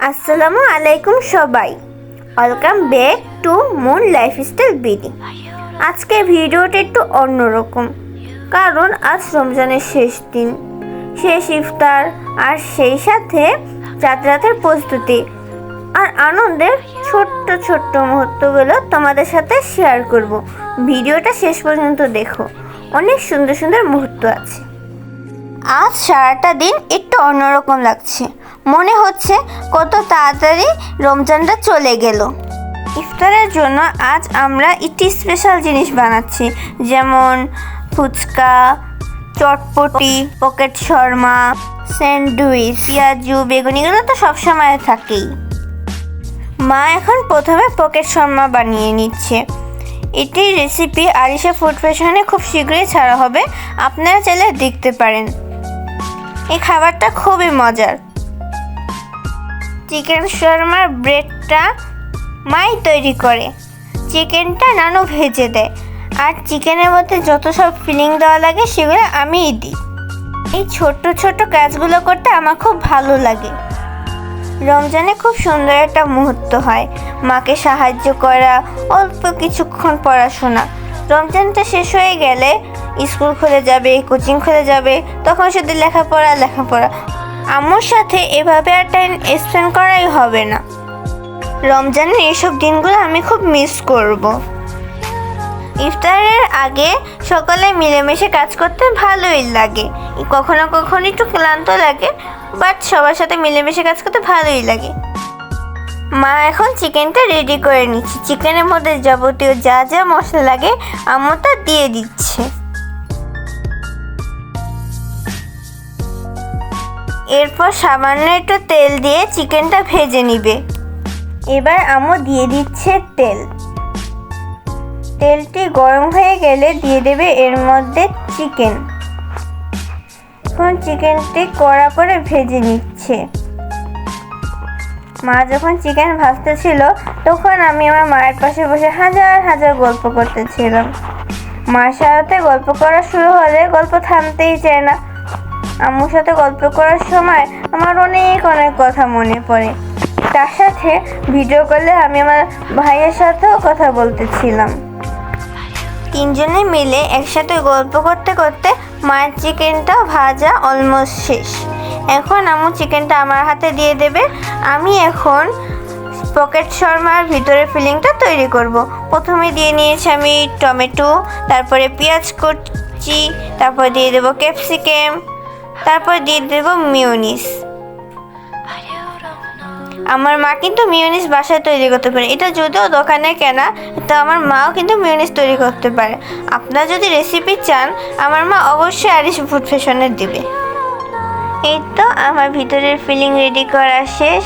আসসালামু আলাইকুম সবাই, welcome back to moon lifestyle BD. আজকের ভিডিওটা একটু অন্যরকম, কারণ আজ রমজানের শেষ দিন, শেষ ইফতার, আর সেই সাথে যাতায়াতের প্রস্তুতি আর আনন্দের ছোট্ট ছোট্ট মুহূর্তগুলো তোমাদের সাথে শেয়ার করব। ভিডিওটা শেষ পর্যন্ত দেখো, অনেক সুন্দর সুন্দর মুহূর্ত আছে। আজ সারাটা দিন একটু অন্যরকম লাগছে, মনে হচ্ছে কত তাড়াতাড়ি রমজানটা চলে গেল। ইফতারের জন্য আজ আমরা একটি স্পেশাল জিনিস বানাচ্ছি, যেমন ফুচকা, চটপটি, পকেট শর্মা, স্যান্ডউইচ, পেঁয়াজু, বেগুন, এগুলো তো সবসময় থাকেই। মা এখন প্রথমে পকেট শর্মা বানিয়ে নিচ্ছে। এটির রেসিপি আরিশা ফুড ফ্যাশনে খুব শীঘ্রই ছাড়া হবে, আপনারা চাইলে দেখতে পারেন। এই খাবারটা খুবই মজার। চিকেন শর্মার ব্রেডটা মাই তৈরি করে, চিকেনটা নানু ভেজে দেয়, আর চিকেনের মধ্যে যত সব ফিলিং দেওয়া লাগে সেগুলো আমিই দিই। এই ছোট্ট ছোট্ট কাজগুলো করতে আমার খুব ভালো লাগে। রমজানে খুব সুন্দর একটা মুহূর্ত হয়, মাকে সাহায্য করা, অল্প কিছুক্ষণ পড়াশোনা। রমজানটা শেষ হয়ে গেলে স্কুল খুলে যাবে, কোচিং খুলে যাবে, তখন শুধু লেখাপড়া। আম্মুর সাথে এভাবে আর টাইম স্পেন্ড করাই হবে না। রমজানের এইসব দিনগুলো আমি খুব মিস করব। ইফতারের আগে সকালে মিলেমিশে কাজ করতে ভালোই লাগে, কখনো কখনো একটু ক্লান্ত লাগে, বাট সবার সাথে মিলেমিশে কাজ করতে ভালোই লাগে। মা এখন চিকেনটা রেডি করে নিচ্ছে, চিকেনের মধ্যে যাবতীয় যা যা মশলা লাগে আম্মু তা দিয়ে দিচ্ছে। এরপর সামান্য একটু তেল দিয়ে চিকেনটা ভেজে নিবে। এবার আম্মু দিয়ে দিচ্ছে তেল। তেলটি গরম হয়ে গেলে দিয়ে দেবে এর মধ্যে চিকেন। এখন চিকেনটি কড়া করে ভেজে নিচ্ছে। মা যখন চিকেন ভাজতেছিল তখন আমি আমার মায়ের পাশে বসে হাজার হাজার গল্প করতেছিলাম। মার সাথে গল্প করা শুরু হলে গল্প থামতেই চায় না। আম্মুর সাথে গল্প করার সময় আমার অনেক কথা মনে পড়ে। তার সাথে ভিডিও কলে আমি আমার ভাইয়ের সাথেও কথা বলতেছিলাম। তিনজনে মিলে একসাথে গল্প করতে করতে মায়ের চিকেনটা ভাজা অলমোস্ট শেষ। এখন আম্মু চিকেনটা আমার হাতে দিয়ে দেবে। আমি এখন পকেট শর্মার ভিতরে ফিলিংটা তৈরি করব। প্রথমে দিয়ে নিয়েছি আমি টমেটো, তারপরে পেঁয়াজ কুচি, তারপর দিয়ে দেবো ক্যাপসিকাম, তারপর দিয়ে দেবো মিয়োনিজ। আমার মা কিন্তু মিয়োনিজ বাসায় তৈরি করতে পারে, এটা যদিও দোকানে কেনা, তো আমার মাও কিন্তু মিয়োনিজ তৈরি করতে পারে। আপনারা যদি রেসিপি চান আমার মা অবশ্যই আরিশা ফুড ফ্যাশনের দিবে। এই তো আমার ভিতরের ফিলিং রেডি করা শেষ।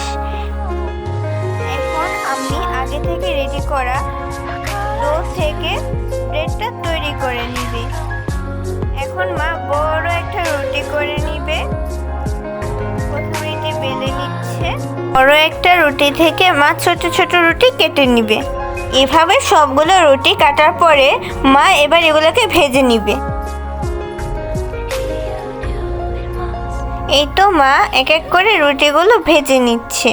এখন আমি আগে থেকে রেডি করা ডো থেকে ব্রেডটা তৈরি করে নিবে। এখন মা বড় একটা রুটি করে নিবে। প্রথমে এটি বেলে নিচ্ছে। বড় একটা রুটি থেকে মা ছোট ছোট রুটি কেটে নিবে। এভাবে সবগুলো রুটি কাটার পরে মা এবার এগুলোকে ভেজে নিবে। এই তো মা এক এক করে রুটিগুলো ভেজে নিচ্ছে।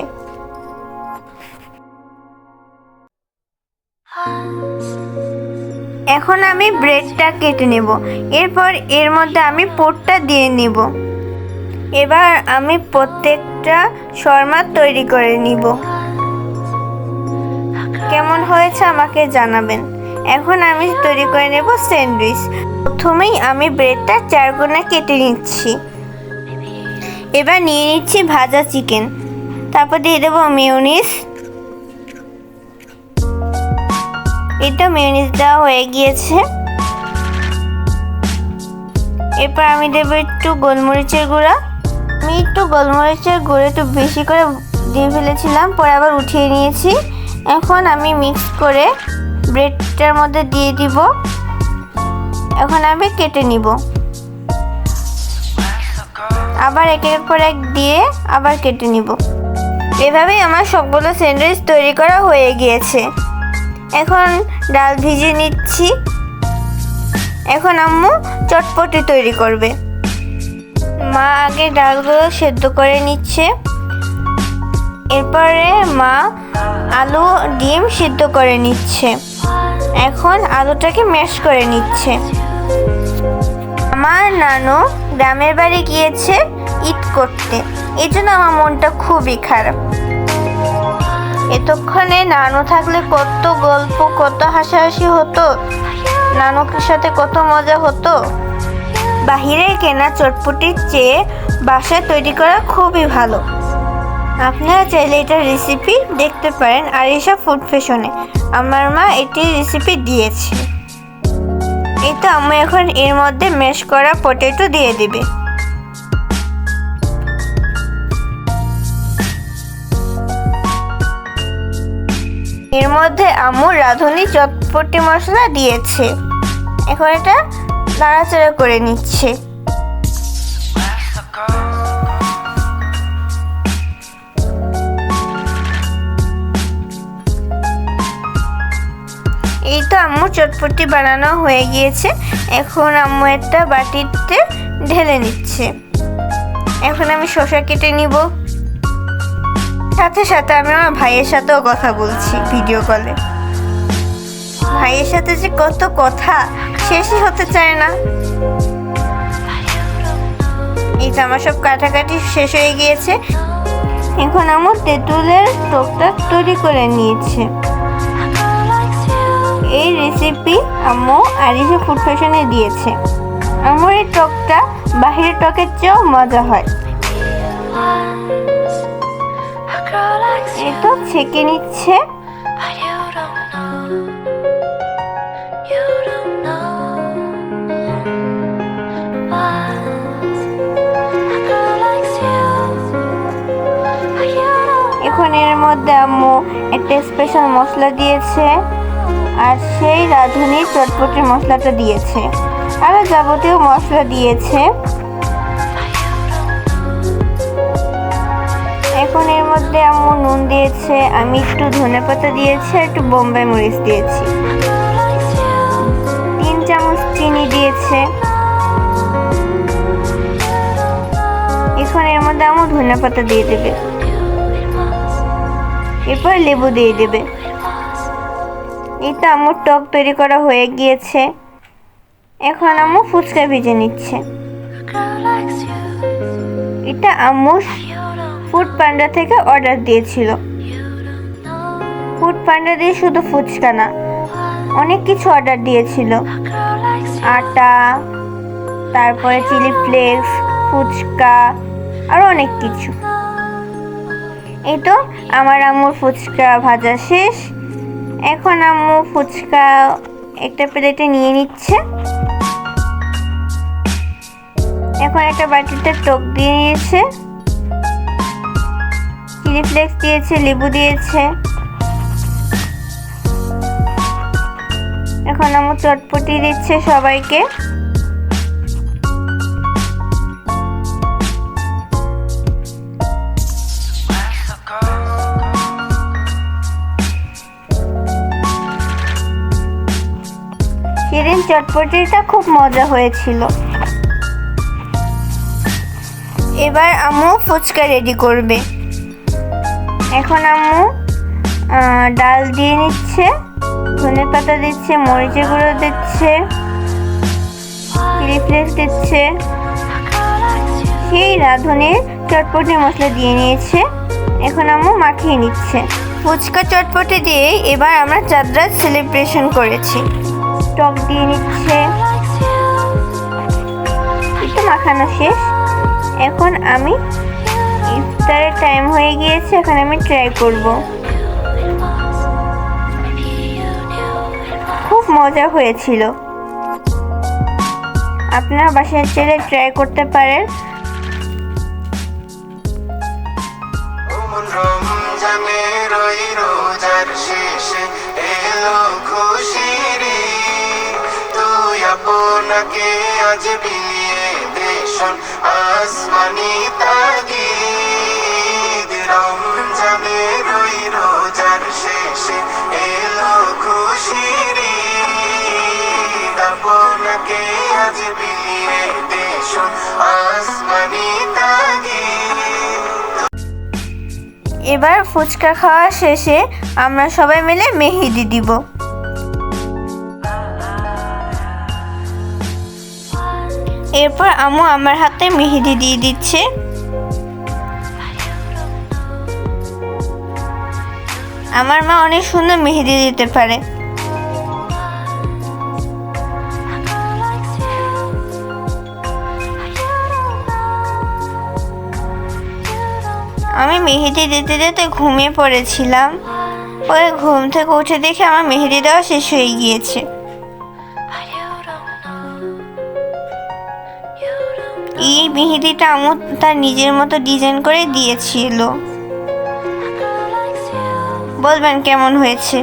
এখন আমি ব্রেডটা কেটে নেব। এরপর এর মধ্যে আমি পুরটা দিয়ে নিব। এবার আমি প্রত্যেকটা শর্মা তৈরি করে নিব। কেমন হয়েছে আমাকে জানাবেন। এখন আমি তৈরি করে নেব স্যান্ডউইচ। প্রথমেই আমি ব্রেডটা 4 কোণে কেটে নিচ্ছি। এবার নিয়ে নিচ্ছি ভাজা চিকেন, তারপর দিয়ে দেবো মিয়োনিজ। এটা মিয়োনিজ দেওয়া হয়ে গিয়েছে। এরপর আমি দেবো একটু গোলমরিচের গুঁড়া। আমি একটু গোলমরিচের গুঁড়ো একটু বেশি করে দিয়ে ফেলেছিলাম, পরে আবার উঠিয়ে নিয়েছি। এখন আমি মিক্স করে ব্রেডটার মধ্যে দিয়ে দিব। এখন আমি কেটে নিব। আবার একের পর এক দিয়ে আবার কেটে নিব। এভাবেই আমার সবগুলো স্যান্ডউইচ তৈরি করা হয়ে গিয়েছে। এখন ডাল ভিজিয়ে নিচ্ছি। এখন আম্মু চটপটি তৈরি করবে। মা আগে ডালগুলো সেদ্ধ করে নিচ্ছে। এরপরে মা আলু ডিম সিদ্ধ করে নিচ্ছে। এখন আলুটাকে ম্যাশ করে নিচ্ছে। আমার নানু গ্রামের বাড়ি গিয়েছে ঈদ করতে, এই জন্য আমার মনটা খুবই খারাপ। এতক্ষণে নানু থাকলে কত গল্প, কত হাসাহাসি হতো, নানুর সাথে কত মজা হতো। বাহিরে কেনা চটপটির চেয়ে বাসায় তৈরি করা খুবই ভালো। আপনারা চাইলে এটার রেসিপি দেখতে পারেন আরিশা ফুড ফ্যাশনে, আমার মা এটির রেসিপি দিয়েছে। এই তো আম্মু এখন এর মধ্যে ম্যাশ করা পটেটো দিয়ে দিবে। এর মধ্যে আম্মু রাঁধুনি চটপটি মশলা দিয়েছে। এখন এটা নাড়াচাড়া করে নিচ্ছে। এই তো আম্মু চটপটি বানানো হয়ে গিয়েছে। এখন আম্মু একটা বাটিতে ঢেলে নিচ্ছে। এখন আমি শসা কেটে নিব। সাথে সাথে আমি আমার ভাইয়ের সাথেও কথা বলছি ভিডিও কলে। ভাইয়ের সাথে যে কত কথা, শেষই হতে চায় না। এই তো আমার সব কাটাকাটি শেষ হয়ে গিয়েছে। এখন আম্মু তেঁতুলের টকটা তৈরি করে নিয়েছে। এই রেসিপি আম্মু আরিশা ফুড ফ্যাশনে দিয়েছে। আমার এই টকটা বাহিরের টকের চেয়েও মজা হয়। এই তো ছেঁকে নিচ্ছে। এখন এর মধ্যে আম্মু একটা স্পেশাল মশলা দিয়েছে, আর সেই রাঁধুনি চটপটির মশলাটা দিয়েছে, আরো যাবতীয় মশলা দিয়েছে। এখন এর মধ্যে আম্মু নুন দিয়েছে, আমি একটু ধনেপাতা দিয়েছি, একটু বোম্বাই মরিচ দিয়েছি, 3 চামচ চিনি দিয়েছে। এখন এর মধ্যে আম্মু ধনেপাতা দিয়ে দেবে, এরপর লেবু দিয়ে দেবে। এই তো আম্মুর টক তৈরি করা হয়ে গিয়েছে। এখন আম্মু ফুচকা ভেজে নিচ্ছে। এটা আম্মু ফুড পান্ডা থেকে অর্ডার দিয়েছিল। ফুড পান্ডা দিয়ে শুধু ফুচকা না, অনেক কিছু অর্ডার দিয়েছিল, আটা, তারপরে চিলি ফ্লেক্স, ফুচকা, আরো অনেক কিছু। এই তো আমার আম্মুর ফুচকা ভাজা শেষ। এখন আম্মু ফুচকা একটা প্লেটে নিয়ে নিচ্ছে। এখন একটা বাটিতে টক দিয়ে নিয়েছে, চিলি ফ্লেক্স দিয়েছে, লেবু দিয়েছে। এখন আম্মু চটপটি দিচ্ছে সবাইকে। সেদিন চটপটিটা খুব মজা হয়েছিল। এবার আম্মু ফুচকা রেডি করবে। এখন আম্মু ডাল দিয়ে নিচ্ছে, ধনেপাতা দিচ্ছে, মরিচের গুঁড়ো দিচ্ছে, চিলি ফ্লেক্স দিচ্ছে, সেই রাঁধুনির চটপটি মশলা দিয়ে নিয়েছে। এখন আম্মু মাখিয়ে নিচ্ছে। ফুচকা চটপটি দিয়ে এবার আমরা চাঁদ রাত সেলিব্রেশন করেছি। টক দিয়ে নিচ্ছে, একটু মাখানো শেষ। এখন আমি ইফতারের টাইম হয়ে গিয়েছে, এখন আমি ট্রাই করব। খুব মজা হয়েছিল, আপনারা বাসায় চাইলে ট্রাই করতে পারেন। রমজানের ওই রোজার শেষে এলো খুশির তুই আপনাকে আজ বিলিয়ে দেশন আসমানি তাগিদ। রমজানের ওই রোজার শেষে এলো খুশির আপনাকে আজ বিলিয়ে দেশন আসমানি তাগিদ। এবার ফুচকা খাওয়া শেষে আমরা সবাই মিলে মেহেদি দিব। এরপর আম্মু আমার হাতে মেহেদি দিয়ে দিচ্ছে। আমার মা অনেক সুন্দর মেহেদি দিতে পারে। আমি মেহেদি দিতে দিতে ঘুমিয়ে পড়েছিলাম। পরে ঘুম থেকে উঠে দেখে আমার মেহেদি দেওয়া শেষ হয়ে গিয়েছে। এই মেহেদিটা আম্মু তার নিজের মতো ডিজাইন করে দিয়েছিল। বলবেন কেমন হয়েছে?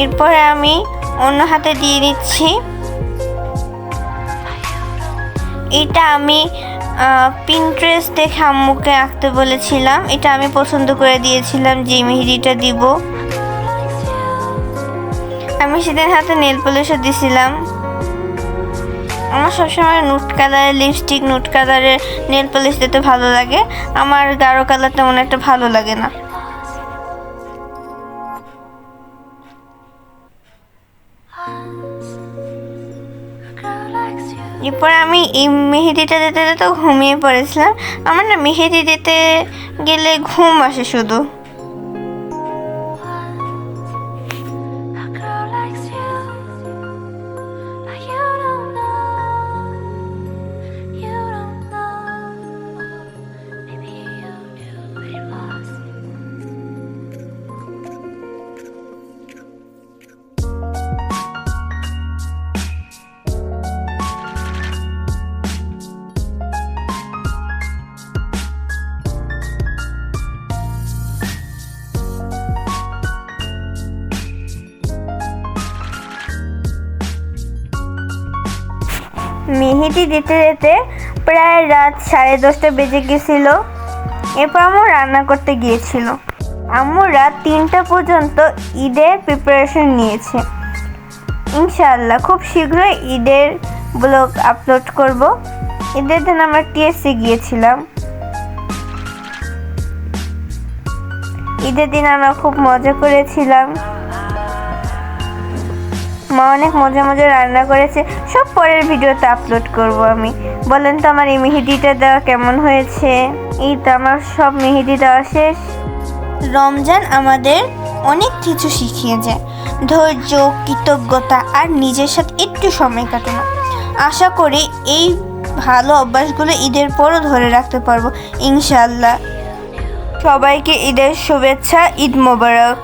এরপরে আমি অন্য হাতে দিয়ে দিচ্ছি। এটা আমি পিন্টারেস্ট দেখে আম্মুকে আঁকতে বলেছিলাম। এটা আমি পছন্দ করে দিয়েছিলাম যে মেহেদিটা দিব। আমি সেদিন হাতে নেল পলিশও দিয়েছিলাম। আমার সবসময় নুট কালারের লিপস্টিক, নুট কালারের নেল পলিশ দিতে ভালো লাগে। আমার গাঢ় কালার তেমন একটা ভালো লাগে না। এরপরে আমি এই মেহেদিটা দিতে দিতে ঘুমিয়ে পড়েছিলাম। আমার না মেহেদি দিতে গেলে ঘুম আসে শুধু। মেহেদি দিতে দিতে প্রায় রাত 10:30 বেজে গেছিল। এরপর আম্মু রান্না করতে গিয়েছিল। আম্মু রাত 3টা পর্যন্ত ঈদের প্রিপারেশন নিয়েছে। ইনশাআল্লাহ খুব শীঘ্রই ঈদের ব্লগ আপলোড করব। ঈদের দিন আমরা টিএসসি গিয়েছিলাম। ঈদের দিন আমরা খুব মজা করেছিলাম। মা অনেক মজা মজা রান্না করেছে। সব পরের ভিডিওতে আপলোড করব আমি। বলেন তো আমার এই মেহেদিটা দেওয়া কেমন হয়েছে? এই তো আমার সব মেহেদি দেওয়া শেষ। রমজান আমাদের অনেক কিছু শিখিয়ে যায়। ধৈর্য, কৃতজ্ঞতা আর নিজের সাথে একটু সময় কাটানো। আশা করি এই ভালো অভ্যাসগুলো ঈদের পরও ধরে রাখতে পারবো ইনশাআল্লাহ। সবাইকে ঈদের শুভেচ্ছা। ঈদ মোবারক।